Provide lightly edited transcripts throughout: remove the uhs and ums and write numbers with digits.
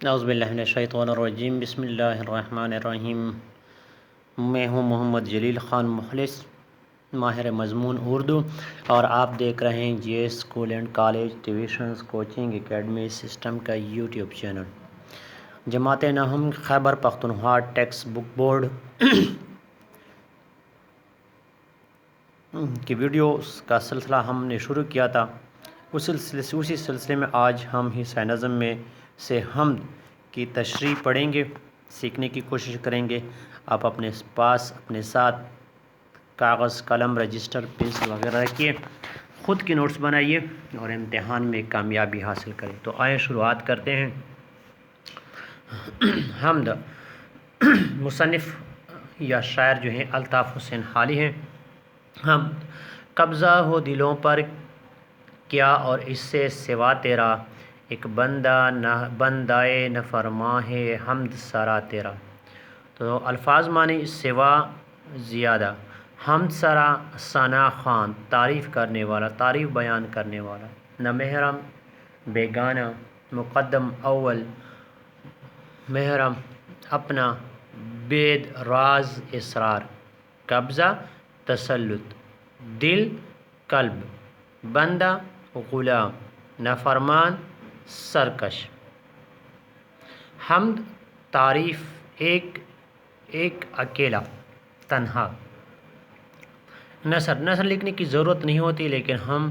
اعوذ باللہ من الشیطان الرجیم، بسم اللہ الرحمن الرحیم۔ میں ہوں محمد جلیل خان مخلص، ماہر مضمون اردو، اور آپ دیکھ رہے ہیں G S school and college tuitions coaching academy system کا یوٹیوب چینل۔ جماعت نہم Khyber Pakhtunkhwa textbook board کی ویڈیوز کا سلسلہ ہم نے شروع کیا تھا۔ اسی سلسلے میں آج ہم حصہ نظم میں سے حمد کی تشریح پڑھیں گے، سیکھنے کی کوشش کریں گے۔ آپ اپنے پاس اپنے ساتھ کاغذ، قلم، رجسٹر، پنسل وغیرہ رکھیے، خود کی نوٹس بنائیے اور امتحان میں کامیابی حاصل کریں۔ تو آئے شروعات کرتے ہیں۔ حمد مصنف یا شاعر جو ہیں الطاف حسین حالی ہیں۔ حمد قبضہ ہو دلوں پر کیا اور اس سے سوا تیرا، ایک بندائے نافرماں ہے حمد سرا تیرا۔ تو الفاظ معنی سوا زیادہ، حمد سرا ثنا خوان تعریف کرنے والا، تعریف بیان کرنے والا، نہ محرم بیگانہ، مقدم اول، محرم اپنا، بید راز اسرار، قبضہ تسلط، دل قلب، بندہ غلام، نافرمان سرکش۔ حمد تعریف ایک اکیلا تنہا۔ نثر لکھنے کی ضرورت نہیں ہوتی، لیکن ہم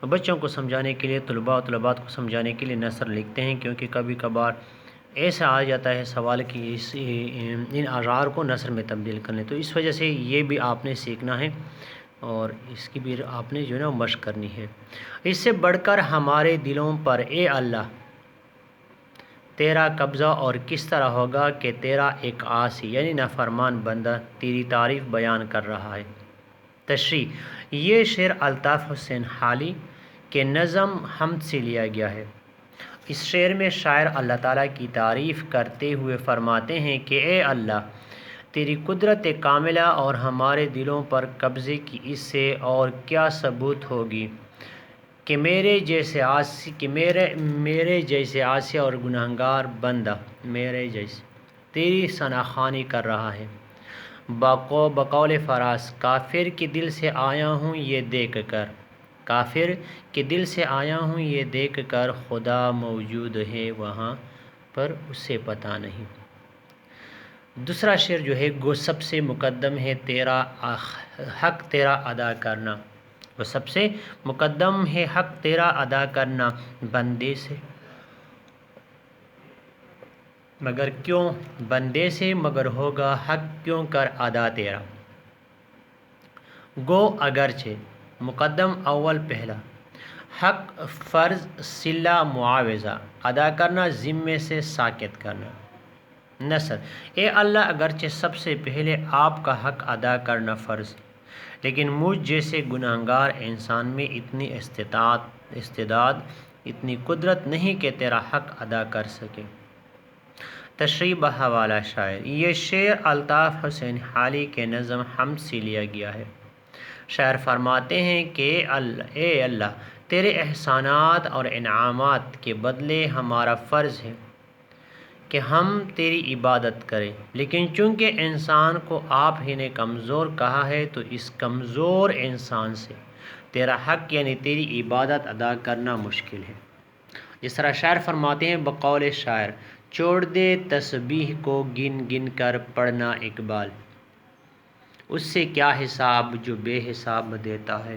بچوں کو سمجھانے کے لیے، طلبات کو سمجھانے کے لیے نثر لکھتے ہیں، کیونکہ کبھی کبھار ایسا آ جاتا ہے سوال کہ ان اشعار کو نثر میں تبدیل کر لیں، تو اس وجہ سے یہ بھی آپ نے سیکھنا ہے اور اس کی بھی آپ نے جو ہے نا مشق کرنی ہے۔ اس سے بڑھ کر ہمارے دلوں پر اے اللہ تیرا قبضہ، اور کس طرح ہوگا کہ تیرا ایک عاصی یعنی نافرمان بندہ تیری تعریف بیان کر رہا ہے۔ تشریح، یہ شعر الطاف حسین حالی کے نظم حمد سے لیا گیا ہے۔ اس شعر میں شاعر اللہ تعالیٰ کی تعریف کرتے ہوئے فرماتے ہیں کہ اے اللہ تیری قدرت کاملہ اور ہمارے دلوں پر قبضے کی اس سے اور کیا ثبوت ہوگی کہ میرے جیسے عاصی اور گنہگار بندہ میرے جیسے تیری ثنا خوانی کر رہا ہے۔ بقول فراز، کافر کے دل سے آیا ہوں یہ دیکھ کر، کافر کے دل سے آیا ہوں یہ دیکھ کر، خدا موجود ہے وہاں پر اسے پتہ نہیں۔ دوسرا شعر جو ہے وہ سب سے مقدم ہے تیرا حق تیرا ادا کرنا، وہ سب سے مقدم ہے حق تیرا ادا کرنا، بندے سے مگر کیوں، بندے سے مگر ہوگا حق کیوں کر ادا تیرا۔ گو اگرچہ مقدم اول پہلا، حق فرض صلہ معاوضہ، ادا کرنا ذمے سے ساقط کرنا۔ نثر، اے اللہ اگرچہ سب سے پہلے آپ کا حق ادا کرنا فرض ہے، لیکن مجھ جیسے گنہگار انسان میں اتنی استعداد، اتنی قدرت نہیں کہ تیرا حق ادا کر سکے۔ تشریح بحوالہ شاعر، یہ شعر الطاف حسین حالی کے نظم حمد سے لیا گیا ہے۔ شاعر فرماتے ہیں کہ اے اللہ تیرے احسانات اور انعامات کے بدلے ہمارا فرض ہے کہ ہم تیری عبادت کریں، لیکن چونکہ انسان کو آپ ہی نے کمزور کہا ہے تو اس کمزور انسان سے تیرا حق یعنی تیری عبادت ادا کرنا مشکل ہے۔ جس طرح شاعر فرماتے ہیں بقول شاعر، چھوڑ دے تسبیح کو گن گن کر پڑھنا اقبال، اس سے کیا حساب جو بے حساب دیتا ہے۔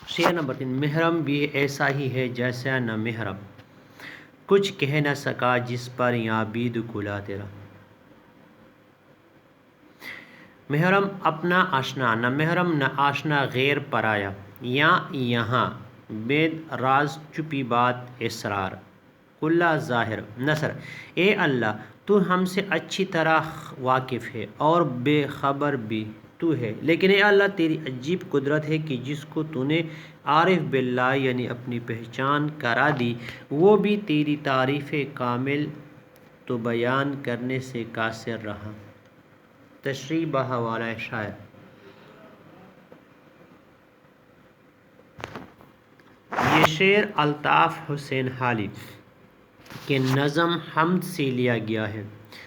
شعر نمبر 3، محرم بھی ایسا ہی ہے جیسا نہ محرم، کچھ کہہ نہ سکا جس پر یابید کلا تیرا۔ محرم اپنا آشنا، نہ محرم نہ آشنا غیر پرایا، یہاں بید راز چھپی بات اسرار، کلا ظاہر۔ نثر، اے اللہ تو ہم سے اچھی طرح واقف ہے اور بے خبر بھی تو ہے، لیکن اے اللہ تیری عجیب قدرت ہے کہ جس کو تو نے عارف باللہ یعنی اپنی پہچان کرا دی، وہ بھی تیری تعریف کامل تو بیان کرنے سے قاصر رہا۔ تشریح بحوالہ شاعر، یہ شعر الطاف حسین حالی کے نظم حمد سے لیا گیا ہے۔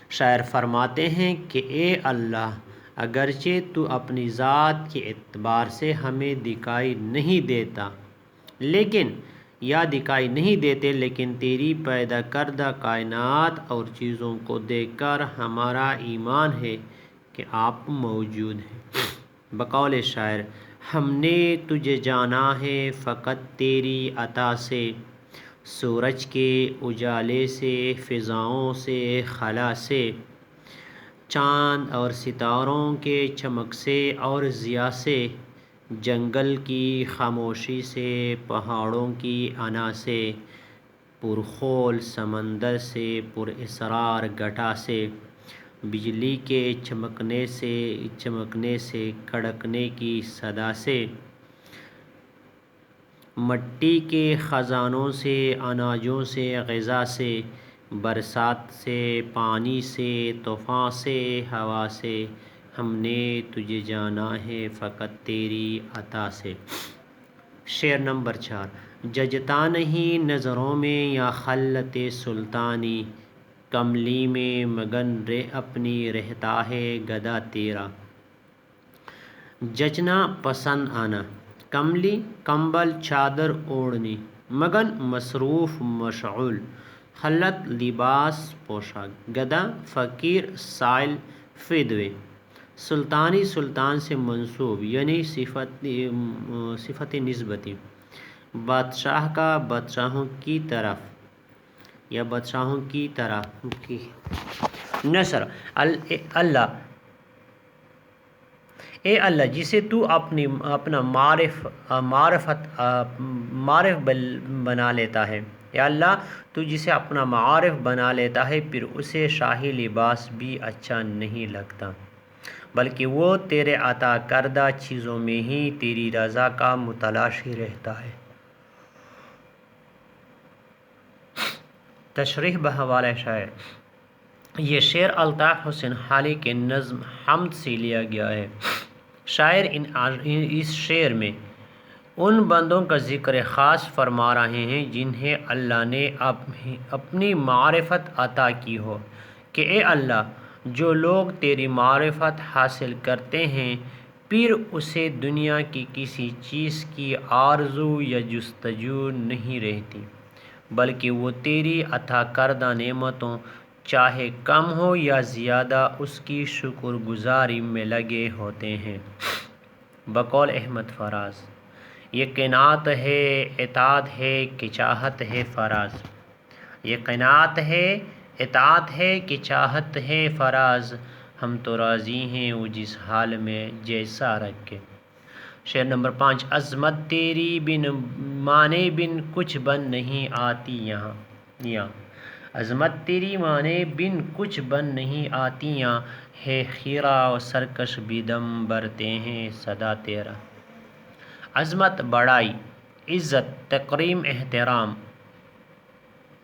شاعر فرماتے ہیں کہ اے اللہ، اگرچہ تو اپنی ذات کے اعتبار سے ہمیں دکھائی نہیں دیتا لیکن تیری پیدا کردہ کائنات اور چیزوں کو دیکھ کر ہمارا ایمان ہے کہ آپ موجود ہیں۔ بقول شاعر، ہم نے تجھے جانا ہے فقط تیری عطا سے، سورج کے اجالے سے، فضاؤں سے، خلا سے، چاند اور ستاروں کے چمک سے اور ضیاء سے، جنگل کی خاموشی سے، پہاڑوں کی انا سے، پرخول سمندر سے، پر اسرار گھٹا سے، بجلی کے چمکنے سے، کڑکنے کی صدا سے، مٹی کے خزانوں سے، اناجوں سے، غذا سے، برسات سے، پانی سے، طوفان سے، ہوا سے، ہم نے تجھے جانا ہے فقط تیری عطا سے۔ شعر نمبر 4۔ ججتا نہیں نظروں میں یا خلت سلطانی، کملی میں مگن اپنی رہتا ہے گدا تیرا۔ جچنا پسند آنا، کملی کمبل چادر اوڑھنی، مگن مصروف مشغول، خلت لباس پوشاک، گدا فقیر سائل فدوے، سلطانی سلطان سے منسوب یعنی صفت نسبتی، بادشاہ کا بادشاہوں کی طرف یا بادشاہوں کی طرح کی نثر۔ اے اللہ جسے تو اپنا معرف بنا لیتا ہے، یا اللہ تو جسے اپنا معرف بنا لیتا ہے پھر اسے شاہی لباس بھی اچھا نہیں لگتا، بلکہ وہ تیرے عطا کردہ چیزوں میں ہی تیری رضا کا متلاشی رہتا ہے۔ تشریح بحوالہ شاعر، یہ شعر الطاف حسین حالی کے نظم حمد سے لیا گیا ہے۔ شاعر اس شعر میں ان بندوں کا ذکر خاص فرما رہے ہیں جنہیں اللہ نے اپنی معرفت عطا کی ہو، کہ اے اللہ، جو لوگ تیری معرفت حاصل کرتے ہیں پھر اسے دنیا کی کسی چیز کی آرزو یا جستجو نہیں رہتی، بلکہ وہ تیری عطا کردہ نعمتوں چاہے کم ہو یا زیادہ اس کی شکر گزاری میں لگے ہوتے ہیں۔ بقول احمد فراز، یہ قناعت ہے، اطاعت ہے کہ چاہت ہے فراز، یہ قناعت ہے، اطاعت ہے کہ چاہت ہے فراز، ہم تو راضی ہیں وہ جس حال میں جیسا رکھے۔ شعر نمبر 5۔ عظمت تیری بن مانے بن کچھ بن نہیں آتی یہاں، عظمت تیری مانے بن کچھ بن نہیں آتی یہاں، ہے خیرہ و سرکش بھی دم برتے ہیں صدا تیرا۔ عظمت بڑائی، عزت، تکریم، احترام،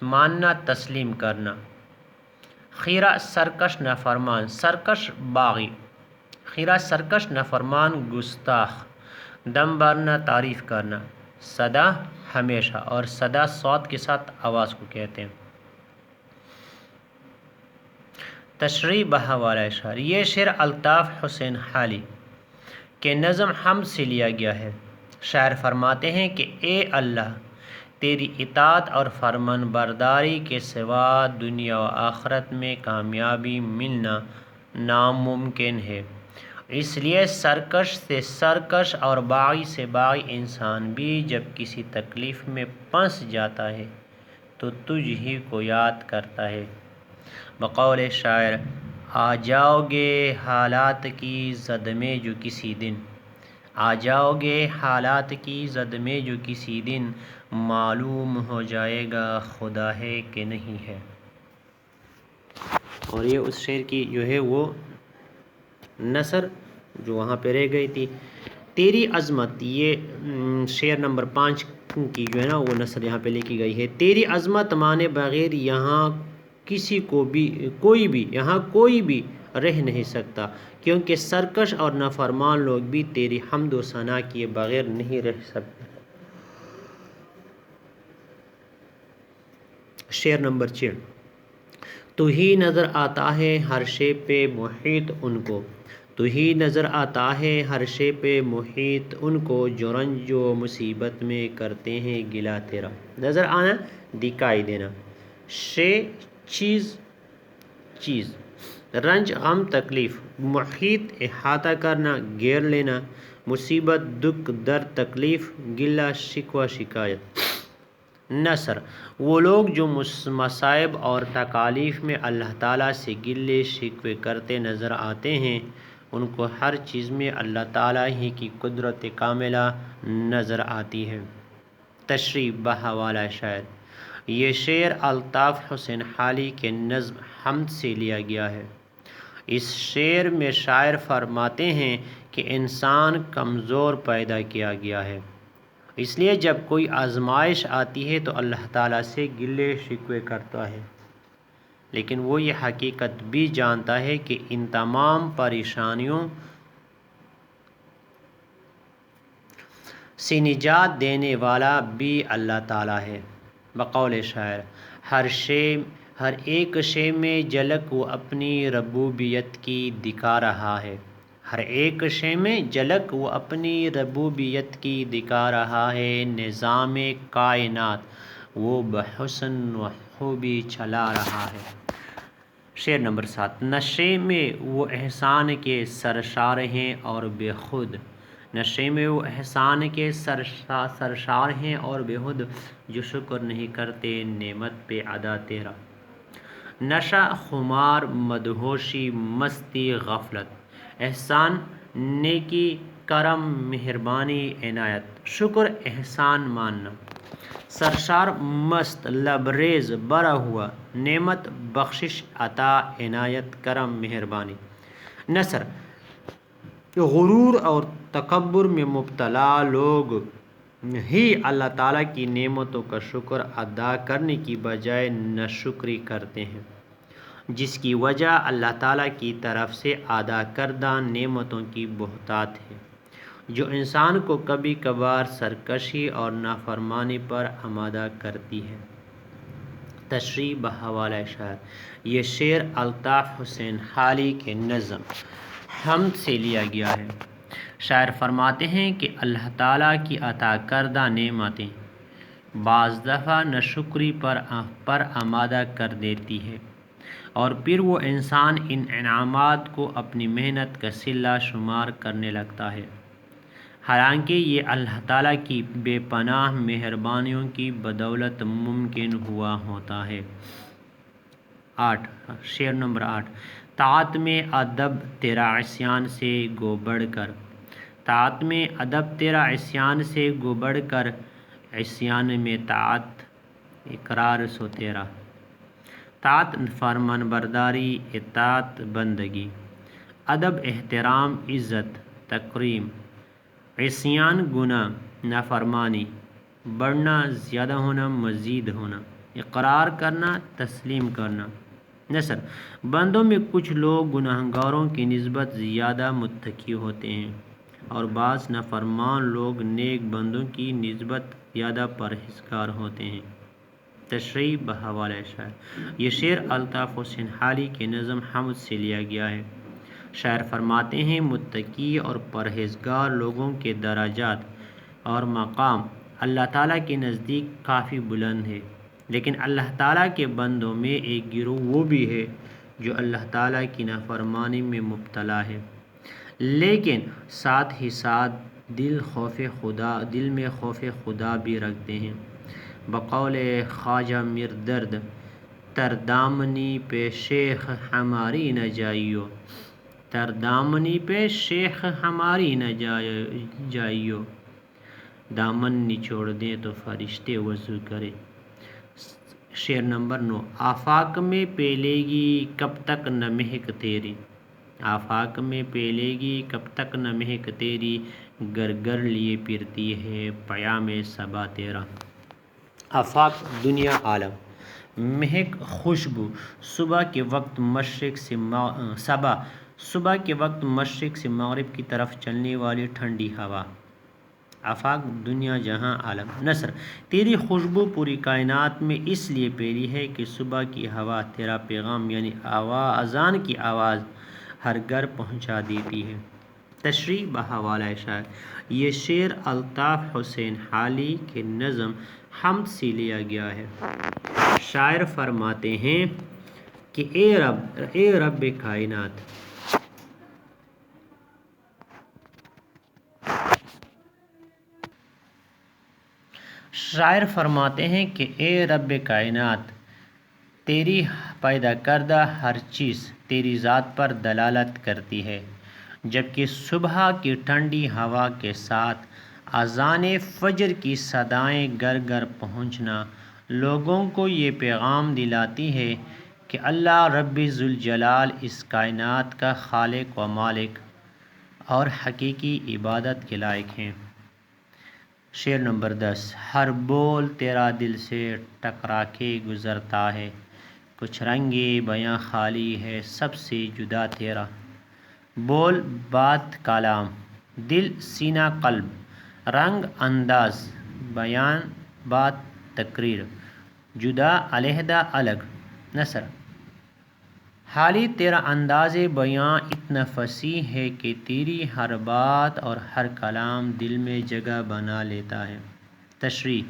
ماننا، تسلیم کرنا۔ خیرہ سرکش نافرمان، سرکش باغی، خیرہ سرکش نافرمان گستاخ، دم بھرنا تعریف کرنا، صدا ہمیشہ، اور صدا صوت کے ساتھ آواز کو کہتے ہیں۔ تشریح بحوالہ شعر، یہ شعر الطاف حسین حالی کے نظم حمد سے لیا گیا ہے۔ شاعر فرماتے ہیں کہ اے اللہ، تیری اطاعت اور فرمان برداری کے سوا دنیا و آخرت میں کامیابی ملنا ناممکن ہے، اس لیے سرکش سے سرکش اور باغی سے باغی انسان بھی جب کسی تکلیف میں پھنس جاتا ہے تو تجھ ہی کو یاد کرتا ہے۔ بقول شاعر، آ جاؤ گے حالات کی زد میں جو کسی دن، آ جاؤ گے حالات کی زد میں جو کسی دن، معلوم ہو جائے گا خدا ہے کہ نہیں ہے۔ اور یہ اس شعر کی جو ہے وہ نثر جو وہاں پہ رہ گئی تھی، تیری عظمت، یہ شعر نمبر 5 کی جو ہے نا وہ نثر یہاں پہ لکھی گئی ہے۔ تیری عظمت مانے بغیر یہاں کسی کو بھی کوئی بھی رہ نہیں سکتا، کیونکہ سرکش اور نافرمان لوگ بھی تیری حمد و ثنا کیے بغیر نہیں رہ سکتے۔ شعر نمبر 6۔ تو ہی نظر آتا ہے ہر شے پہ محیط ان کو، تو ہی نظر آتا ہے ہر شے پہ محیط ان کو، جو رنج و مصیبت میں کرتے ہیں گلہ تیرا۔ نظر آنا دکھائی دینا، شے چیز، چیز، رنج غم تکلیف، محیط احاطہ کرنا گھیر لینا، مصیبت دکھ درد تکلیف گلہ شکوہ شکایت۔ نثر، وہ لوگ جو مصائب اور تکالیف میں اللہ تعالیٰ سے گلے شکوے کرتے نظر آتے ہیں، ان کو ہر چیز میں اللہ تعالیٰ ہی کی قدرت کاملہ نظر آتی ہے۔ تشریح بحوالہ شاعر، یہ شعر الطاف حسین حالی کے نظم حمد سے لیا گیا ہے۔ اس شعر میں شاعر فرماتے ہیں کہ انسان کمزور پیدا کیا گیا ہے، اس لیے جب کوئی آزمائش آتی ہے تو اللہ تعالیٰ سے گلے شکوے کرتا ہے، لیکن وہ یہ حقیقت بھی جانتا ہے کہ ان تمام پریشانیوں سے نجات دینے والا بھی اللہ تعالیٰ ہے۔ بقول شاعر، ہر ایک شے میں جھلک وہ اپنی ربوبیت کی دکھا رہا ہے، ہر ایک شے میں جھلک وہ اپنی ربوبیت کی دکھا رہا ہے، نظام کائنات وہ بحسن و خوبی چلا رہا ہے۔ شعر نمبر 7۔ نشے میں وہ احسان کے سرشار ہیں اور بے خود، نشے میں وہ احسان کے سرشار ہیں اور بے خود، جو شکر نہیں کرتے نعمت پہ ادا تیرا۔ نشہ خمار مدہوشی مستی غفلت، احسان نیکی کرم مہربانی عنایت، شکر احسان ماننا، سرشار مست لبریز بھرا ہوا، نعمت بخشش عطا عنایت کرم مہربانی۔ نثر، غرور اور تکبر میں مبتلا لوگ ہی اللہ تعالیٰ کی نعمتوں کا شکر ادا کرنے کی بجائے ناشکری کرتے ہیں، جس کی وجہ اللہ تعالیٰ کی طرف سے ادا کردہ نعمتوں کی بہتات ہے، جو انسان کو کبھی کبھار سرکشی اور نافرمانی پر آمادہ کرتی ہے۔ تشریح بحوالہ شاعر، یہ شعر الطاف حسین حالی کے نظم حمد سے لیا گیا ہے۔ شاعر فرماتے ہیں کہ اللہ تعالیٰ کی عطا کردہ نعمتیں بعض دفعہ ناشکری پر آمادہ کر دیتی ہے، اور پھر وہ انسان ان انعامات کو اپنی محنت کا صلہ شمار کرنے لگتا ہے، حالانکہ یہ اللہ تعالیٰ کی بے پناہ مہربانیوں کی بدولت ممکن ہوا ہوتا ہے۔ 8۔ شعر نمبر 8۔ طاعت میں ادب تیرا عصیان سے گو بڑھ کر، طاعت میں ادب تیرا عصیان سے گو بڑھ کر، عصیان میں طاعت اقرار سو تیرا۔ طاعت فرمان برداری، اطاعت بندگی، ادب احترام عزت تکریم، عصیان گناہ نافرمانی، بڑھنا زیادہ ہونا مزید ہونا، اقرار کرنا تسلیم کرنا۔ نثر، بندوں میں کچھ لوگ گناہگاروں کی نسبت زیادہ متقی ہوتے ہیں، اور بعض نافرمان لوگ نیک بندوں کی نسبت زیادہ پرہیزگار ہوتے ہیں۔ تشریح بحوالہ شاعر، یہ شعر الطاف حسین حالی کے نظم حمد سے لیا گیا ہے۔ شاعر فرماتے ہیں، متقی اور پرہیزگار لوگوں کے درجات اور مقام اللہ تعالیٰ کے نزدیک کافی بلند ہے، لیکن اللہ تعالیٰ کے بندوں میں ایک گروہ وہ بھی ہے جو اللہ تعالیٰ کی نافرمانی میں مبتلا ہے، لیکن ساتھ ہی ساتھ دل میں خوف خدا بھی رکھتے ہیں۔ بقول خواجہ میر درد، تردامنی پہ شیخ ہماری نہ جائیو، تردامنی پہ شیخ ہماری نہ جائیو، دامن نچوڑ دیں تو فرشتے وضو کرے۔ شعر نمبر 9۔ آفاق میں پیلے گی کب تک نہ مہک تیری، آفاق میں پیلے گی کب تک نہ مہک تیری، گر گر لیے پھرتی ہے پیام صبا تیرا۔ آفاق دنیا عالم، مہک خوشبو، صبح کے وقت مشرق سے مغرب کی طرف چلنے والی ٹھنڈی ہوا، آفاق دنیا جہاں عالم. نثر. تیری خوشبو پوری کائنات میں اس لیے پھیلی ہے کہ صبح کی ہوا تیرا پیغام یعنی اذان کی آواز ہر گھر پہنچا دیتی ہے. تشریح بحوالہ شاعر. یہ شعر الطاف حسین حالی کے نظم حمد سے لیا گیا ہے. شاعر فرماتے ہیں کہ اے رب کائنات. شاعر فرماتے ہیں کہ اے رب کائنات، تیری پیدا کردہ ہر چیز تیری ذات پر دلالت کرتی ہے، جبکہ صبح کی ٹھنڈی ہوا کے ساتھ اذان فجر کی صدائیں گھر گھر پہنچنا لوگوں کو یہ پیغام دلاتی ہے کہ اللہ رب ذوالجلال اس کائنات کا خالق و مالک اور حقیقی عبادت کے لائق ہیں. شعر نمبر 10. ہر بول تیرا دل سے ٹکرا کے گزرتا ہے، کچھ رنگ بیاں خالی ہے سب سے جدا تیرا. بول بات کلام، دل سینہ قلب، رنگ انداز بیان بات تقریر، جدا علیحدہ الگ. نثر. حالی تیرا انداز بیاں اتنا فصیح ہے کہ تیری ہر بات اور ہر کلام دل میں جگہ بنا لیتا ہے. تشریح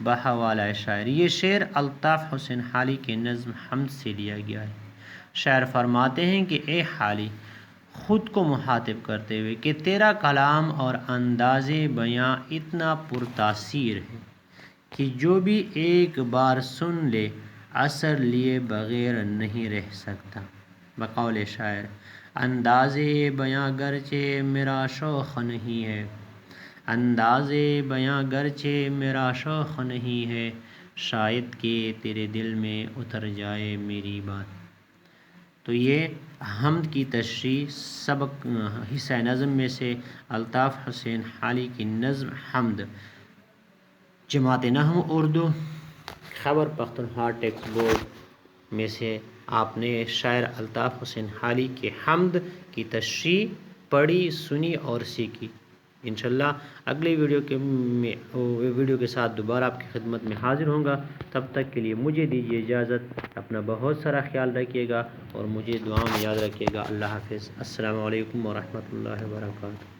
بحوالہ شاعر. یہ شعر الطاف حسین حالی کے نظم حمد سے لیا گیا ہے. شاعر فرماتے ہیں کہ اے حالی، خود کو مخاطب کرتے ہوئے کہ تیرا کلام اور انداز بیاں اتنا پرتاثیر ہے کہ جو بھی ایک بار سن لے اثر لیے بغیر نہیں رہ سکتا. بقول شاعر. انداز بیاں گرچہ میرا شوق نہیں ہے، انداز بیاں گرچہ میرا شوق نہیں ہے، شاید کہ تیرے دل میں اتر جائے میری بات. تو یہ حمد کی تشریح سبق حصہ نظم میں سے الطاف حسین حالی کی نظم حمد، جماعت نحو اردو خیبر پختونخوا ٹیکسٹ بورڈ میں سے آپ نے شاعر الطاف حسین حالی کے حمد کی تشریح پڑھی، سنی اور سیکھی. انشاءاللہ اگلے ویڈیو کے ساتھ دوبارہ آپ کی خدمت میں حاضر ہوں گا. تب تک کے لیے مجھے دیجیے اجازت. اپنا بہت سارا خیال رکھیے گا اور مجھے دعا میں یاد رکھیے گا. اللہ حافظ. السلام علیکم ورحمۃ اللہ وبرکاتہ.